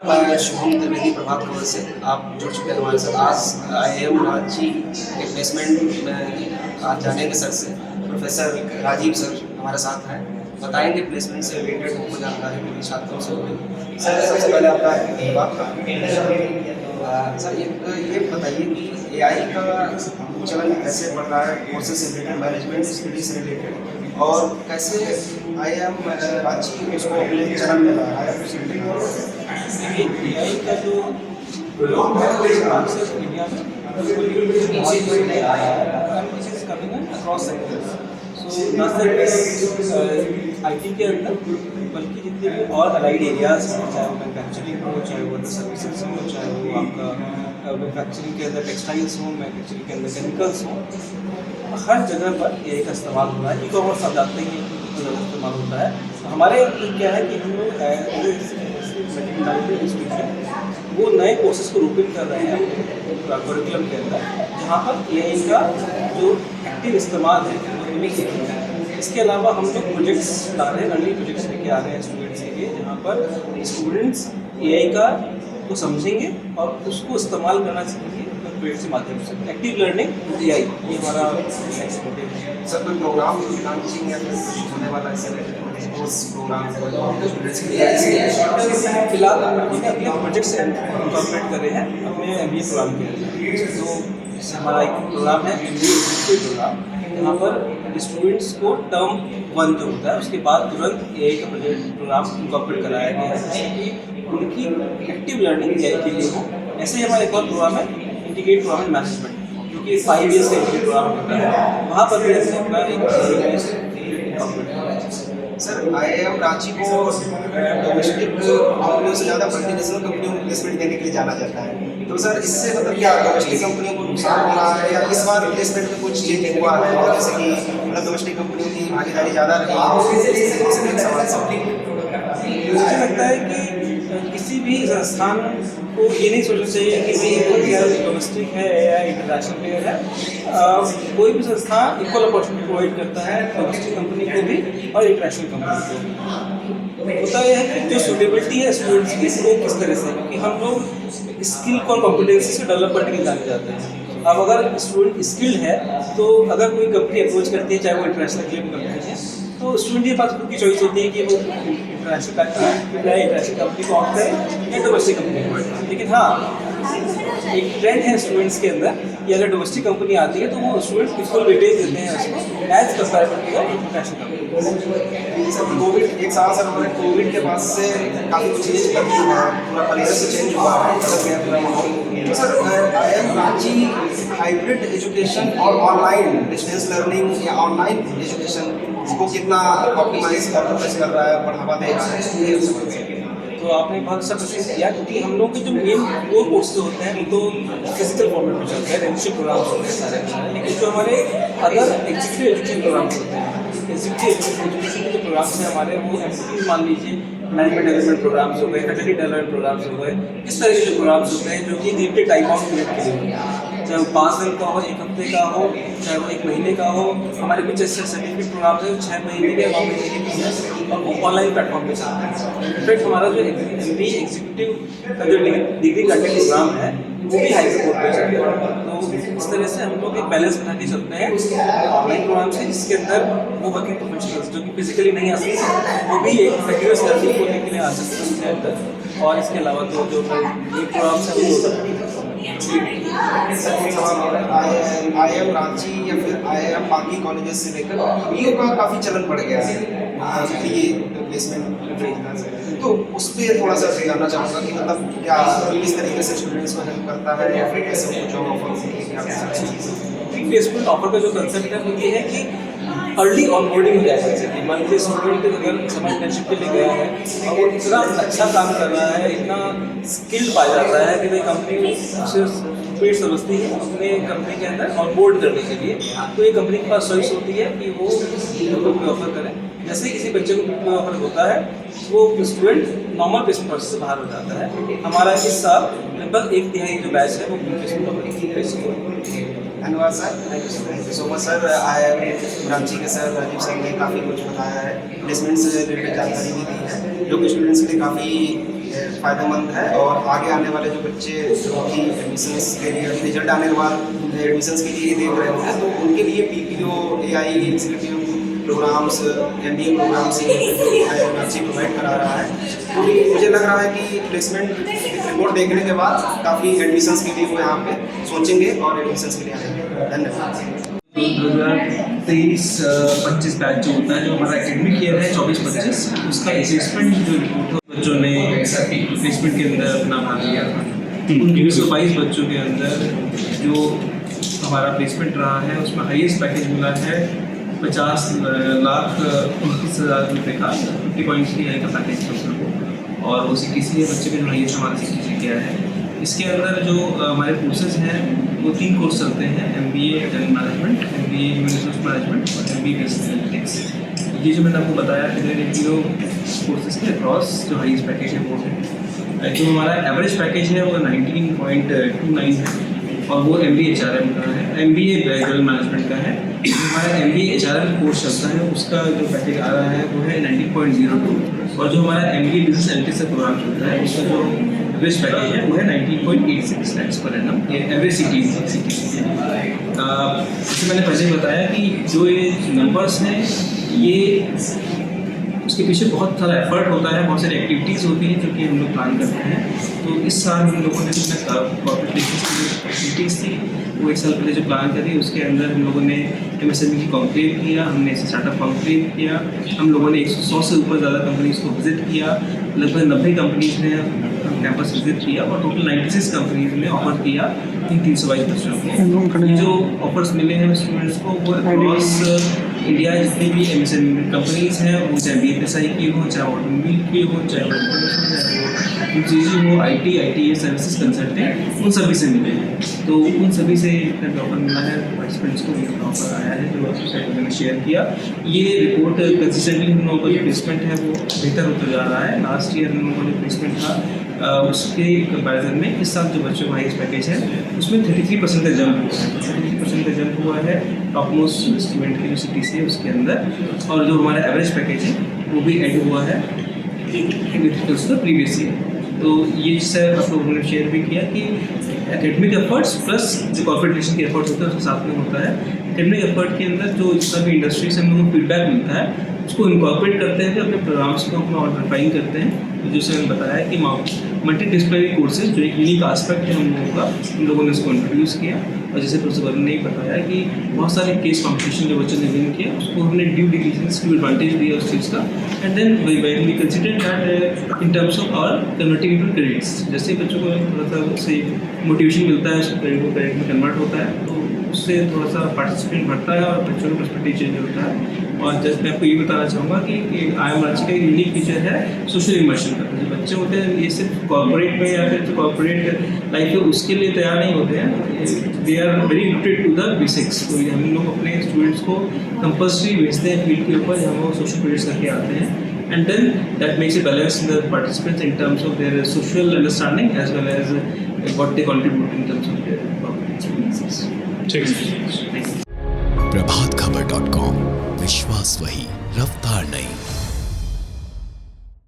शुभम त्रिवेदी प्रभात खबर से आप जुड़ चुके हैं हमारे साथ। आज IIM रांची के प्लेसमेंट में आज जानेंगे सर से। प्रोफेसर राजीव सर हमारे साथ हैं, बताएंगे प्लेसमेंट से रिलेटेड हमको जानकारी मिली छात्रों से होगी। सर सबसे पहले आपका सर ये बताइए कि AI का चलन कैसे बढ़ रहा है, कोर्सेज से रिलेटेड, मैनेजमेंट स्टडी से रिलेटेड, और कैसे IIM रांची उसको अपने चलन में ला रहा है। AI का जो प्रयोग है वो इंडिया में अक्रॉस सेक्टर्स। सो न सिर्फ IT के अंदर बल्कि जितने भी और अलाइड एरियाज हैं, चाहे वो मैन्युफैक्चरिंग हो, चाहे वो सर्विसेज हो, चाहे वो आपका मैन्युफैक्चरिंग के अंदर टेक्सटाइल्स हो, मैन्युफैक्चरिंग के अंदर केमिकल्स हो, हर जगह पर AI का इस्तेमाल हो रहा है। ई-कॉमर्स आप जानते हैं कि ज़्यादा इस्तेमाल होता है। हमारे क्या है कि हम लोग वो नए कोर्सेज को रूपिंग कर रहे हैं करिकुलम के अंदर, जहाँ पर AI का जो एक्टिव इस्तेमाल है वो भी सीख रहे हैं। इसके अलावा हम लोग प्रोजेक्ट्स ला रहे हैं, लर्निंग प्रोजेक्ट्स लेके आ रहे हैं स्टूडेंट्स के लिए, जहाँ पर स्टूडेंट्स AI का को समझेंगे और उसको इस्तेमाल करना सीखेंगे प्रोजेक्ट के माध्यम से। एक्टिव लर्निंग AI ये हमारा नेक्स्ट मोटिव है। सर कोई प्रोग्राम लॉन्चिंग या फिर कुछ होने वाला है कोर्स प्रोग्राम स्टूडेंट्स के लिए? फिलहाल हम अपने प्रोजेक्ट से इनकॉर्पोरेट कर रहे हैं अपने MBA प्रोग्राम के अंदर। तो इससे हमारा एक प्रोग्राम है MBA प्रोग्राम, जहाँ पर स्टूडेंट्स को टर्म 1 जो होता है उसके बाद तुरंत AI का प्रोग्राम इनकॉर्पोरेट कराया गया है, जिससे कि उनकी एक्टिव लर्निंग AI के लिए हो। ऐसे ही हमारा एक और प्रोग्राम है इंटीग्रेटेड प्रोग्राम मैनेजमेंट, जो कि 5 ईयर्स का इंटीग्रेटेड प्रोग्राम होता है। वहाँ पर भी ऐसे अपना सर IIM रांची को डोमेस्टिक कंपनियों से ज़्यादा मल्टीनेशनल कंपनियों को प्लेसमेंट देने के लिए जाना जाता है। तो सर इससे मतलब क्या डोमेस्टिक कंपनियों को नुकसान हो रहा है, या इस बार प्लेसमेंट में कुछ चेंज हुआ है, जैसे कि मतलब डोमेस्टिक कंपनियों की भागीदारी ज़्यादा रही है? मुझे लगता है कि किसी भी संस्थान को ये नहीं सोचना चाहिए कि भाई डोमेस्टिक है या इंटरनेशनल प्लेयर है। कोई भी संस्थान इक्वल अपॉर्चुनिटी प्रोवाइड करता है डोमेस्टिक कंपनी को भी और इंटरनेशनल कंपनी को भी। होता यह है कि जो सूटेबिलिटी है स्टूडेंट्स की वो किस तरह से, क्योंकि हम लोग स्किल और कॉम्पिटेंसी से डेवलप करने के लिए जाने जाते हैं। अब अगर स्टूडेंट स्किल्ड है तो अगर कोई कंपनी अप्रोच करती है, चाहे वो इंटरनेशनल के लिए कंपनी है, तो स्टूडेंट के पास खुद की चॉइस होती है कि वो इंटरनेशनल कंपनी को ऑप्ट करें या डोमेस्टिक कंपनी को। लेकिन हाँ, एक ट्रेंड है स्टूडेंट्स के अंदर कि अगर डोमेस्टिक कंपनी आती है तो वो स्टूडेंट्स इक्वल वेटेज देते हैं उसको as comparative to international company. Sir covid एक साल सर हमारे कोविड के बाद से काफ़ी कुछ चेंज कर दी है, पूरा परिसर से चेंज हुआ है, बदल गया पूरा माहौल। तो sir IIM Ranchi hybrid education और ऑनलाइन डिस्टेंस लर्निंग या ऑनलाइन एजुकेशन को कितना ऑप्टिमाइज कर रहा है, बढ़ावा दे रहा है, ये समझते हैं? तो आपने बहुत अच्छा प्रश्न किया, क्योंकि हम लोग के जो मेन कोर कोर्सेज होते हैं वो तो फिजिकल फॉर्मेट में चलते हैं, रेजिडेंशियल प्रोग्राम्स होते हैं सारे। लेकिन जो हमारे अदर एग्जीक्यूटिव एजुकेशन प्रोग्राम्स होते हैं, एग्जीक्यूटिव एजुकेशन के जो प्रोग्राम्स हैं हमारे, वो MCT मान लीजिए मैनेजमेंट डेवलपमेंट प्रोग्राम्स हो गए, फैकल्टी डेवलपमेंट प्रोग्राम्स हो गए, इस तरह के जो प्रोग्राम्स होते हैं जो कि लिमिटेड टाइम ऑफ पीरियड के लिए होते हैं, चाहे वो 5 दिन का हो, 1 हफ्ते का हो, चाहे वो 1 महीने का हो। हमारे कुछ ऐसे सर्टिफिकेट प्रोग्राम्स हैं जो 6 महीने के, 9 महीने के भी हैं, और वो ऑनलाइन प्लेटफॉर्म पे चलते हैं। इनफैक्ट हमारा जो MBA एग्जीक्यूटिव का जो डिग्री कंटेंट प्रोग्राम है वो भी हाइब्रिड मोड पे चलते हैं। तो इस तरह से हम लोग एक बैलेंस बना के चलते हैं ऑनलाइन प्रोग्राम से, जिसके अंदर वो वर्किंग प्रोफेशनल्स जो कि फिजिकली नहीं आ सकते वो भी एक कंटिन्यूअस लर्निंग को लेके लिए आ सकते हैं उसके अंदर। और इसके अलावा तो जो ये प्रोग्राम्स हैं वो IIM रांची या फिर IIM बाकी कॉलेजेस से लेकर BU का काफ़ी चलन बढ़ गया है ये प्लेसमेंट, तो उस पर थोड़ा सा जानना चाहूँगा कि मतलब क्या किस तरीके से स्टूडेंट्स को हेल्प करता है, या फिर कैसे उनको जॉब ऑफर प्लेसमेंट ऑफर का जो कंसेप्ट है वो ये है कि अर्ली ऑनबोर्डिंग हो जाए सकती है। मान लीजिए स्टूडेंट अगर समर इंटर्नशिप के लिए गया है और वो इतना अच्छा काम कर रहा है, इतना स्किल पाया जाता है कि भाई कंपनी उसे पेड समझती है अपने कंपनी के अंदर ऑनबोर्ड करने के लिए, तो ये कंपनी के पास चॉइस होती है कि वो कोई ऑफर करें। जैसे किसी बच्चे को कोई ऑफर होता है वो स्टूडेंट नॉर्मल प्लेसमेंट प्रोसेस से बाहर हो जाता है। हमारा इस साल लगभग 1/3 जो बैच है वो प्लेसमेंट ऑफर। धन्यवाद sir, thank you so much sir. IIM Ranchi के सर राजीव सर ने काफ़ी कुछ बताया है, प्लेसमेंट से रिलेटेड जानकारी भी दी है, जो कि स्टूडेंट्स के लिए काफ़ी फ़ायदेमंद है और आगे आने वाले जो बच्चे की एडमिशन्स के लिए रिजल्ट आने के बाद एडमिशन्स के लिए देख रहे हैं तो उनके लिए PPO AI executive programs MBA programs Ranchi provide करा रहा है। तो मुझे लग रहा है कि प्लेसमेंट रिपोर्ट देखने के बाद काफ़ी एडमिशन्स के लिए वो यहाँ पे सोचेंगे और एडमिशन्स के लिए आएंगे। धन्यवाद। 2023-25 बैच जो होता है, जो हमारा एकेडमिक ईयर है 24-25, उसका असेसमेंट जो रिपोर्ट है बच्चों ने प्लेसमेंट के अंदर अपना भाग लिया था। उन 222 बच्चों के अंदर जो हमारा प्लेसमेंट रहा है उसमें हाईएस्ट पैकेज मिला है 50,29,000 रुपये का 50.3 का पैकेज था उसको, और वो CTC है बच्चे के जो हाईएस्ट हमारा CTC किया है। इसके अंदर जो हमारे कोर्सेज हैं वो 3 कोर्स चलते हैं, MBA general management, MBA human resource management और MBA बिजनेस एनालिटिक्स। ये जो मैंने आपको बताया कि इन तीनों कोर्सेज के अक्रॉस जो हाईएस्ट पैकेज है वो है। जो हमारा एवरेज पैकेज है वो 19.29 है और वो MBA HRM का है, MBA जनरल मैनेजमेंट का है। हमारा MBA HRM कोर्स चलता है उसका जो पैकेज आ रहा है वो है 19.02, और जो हमारा MBA बिजनेस एनालिटिक्स का प्रोग्राम चलता है उसका जो एवरेज पैकेज है वो है 19.86 lakhs per annum, ये एवरेज CTC है। जैसे मैंने पहले बताया कि जो ये नंबर्स हैं ये उसके पीछे बहुत सारा एफर्ट होता है, बहुत सारी एक्टिविटीज़ होती हैं जो कि हम लोग प्लान करते हैं। तो इस साल हम लोगों ने जितने कॉर्पोरेट एक्टिविटीज़ थी वो 1 साल पहले जो प्लान करी उसके अंदर हम लोगों ने MSME की कॉन्क्लेव किया, हमने स्टार्टअप कॉन्क्लेव किया, हम लोगों ने 100 से ऊपर ज़्यादा कंपनीज़ को विजिट किया, लगभग 90 कंपनीज़ ने कैंपस विजिट किया और टोटल 96 कंपनीज़ ने ऑफर किया इन 322 बच्चों को। ये जो ऑफर्स मिले हैं स्टूडेंट्स को वो अक्रॉस इंडिया जितनी भी MSME कंपनीज़ हैं, वो चाहे BFSI की हो, चाहे ऑटोमोबाइल की हो, चाहे हो IT सर्विसेज कंसल्टेंट, उन सभी से मिले हैं। तो उन सभी से ऑफर मिला है पार्टिसिपेंट्स को, ऑफर आया है जो मैंने शेयर किया। ये रिपोर्ट कंसिस्टेंटली हम लोगों का जो प्लेसमेंट है वो बेहतर होता जा रहा है। लास्ट ईयर हम लोगों का जो प्लेसमेंट था उसके कंपैरिजन में इस साल जो बच्चों का हाईएस्ट पैकेज है उसमें 33% का जंप हुआ है। 33% का जंप हुआ है टॉप मोस्ट स्टूडेंट की जो CTC है उसके अंदर, और जो हमारा एवरेज पैकेज है वो भी ऐड हुआ है प्रीवियस ईयर। तो ये जिससे आप लोगों ने शेयर भी किया कि एकेडमिक एफर्ट्स प्लस जो कॉर्पोरेट रिलेशन के एफर्ट्स होते हैं उसके साथ में होता है। एकेडमिक एफर्ट के अंदर जो जितना भी इंडस्ट्री से हम लोगों को फीडबैक मिलता है उसको इनकॉर्पोरेट करते हैं, फिर अपने प्रोग्राम्स को अपना और रिफाइन करते हैं। तो जैसे मैंने बताया कि मल्टी डिसिप्लिनरी कोर्सेज जो एक यूनिक आस्पेक्ट है हम लोगों का, हम लोगों ने उसको इंट्रोड्यूस किया। और जैसे प्रोफेसर वरुण ने बताया कि बहुत सारे केस कॉम्पिटिशन जो बच्चों ने विन किया उसको हमने ड्यू डिलिजेंस ड्यू एडवांटेज दिया उस चीज़ का, and then we consider that in terms of our converting into credits. जैसे बच्चों को थोड़ा सा उससे मोटिवेशन मिलता है, उसको क्रेडिट में कन्वर्ट होता है, तो उससे थोड़ा सा पार्टिसिपेंट बढ़ता है और बच्चों का पर्सपेक्टिव चेंज होता है। और जैसे मैं आपको ये बताना चाहूँगा कि IIM रांची का यूनिक फीचर है सोशल इमर्शन का। जो बच्चे होते हैं ये सिर्फ कॉर्पोरेट में या फिर जो कॉर्पोरेट लाइफ है उसके लिए तैयार नहीं होते हैं, they are very related to the basics. तो हम लोग अपने स्टूडेंट्स को कंपल्सरी भेजते हैं फील्ड के ऊपर जहाँ वो सोशल प्रोजेक्ट्स करके आते हैं, and then that makes a balance in the participants in terms of their social understanding as well as what they contribute in terms of their experiences. प्रभातखबर.com, विश्वास वही, रफ्तार नहीं।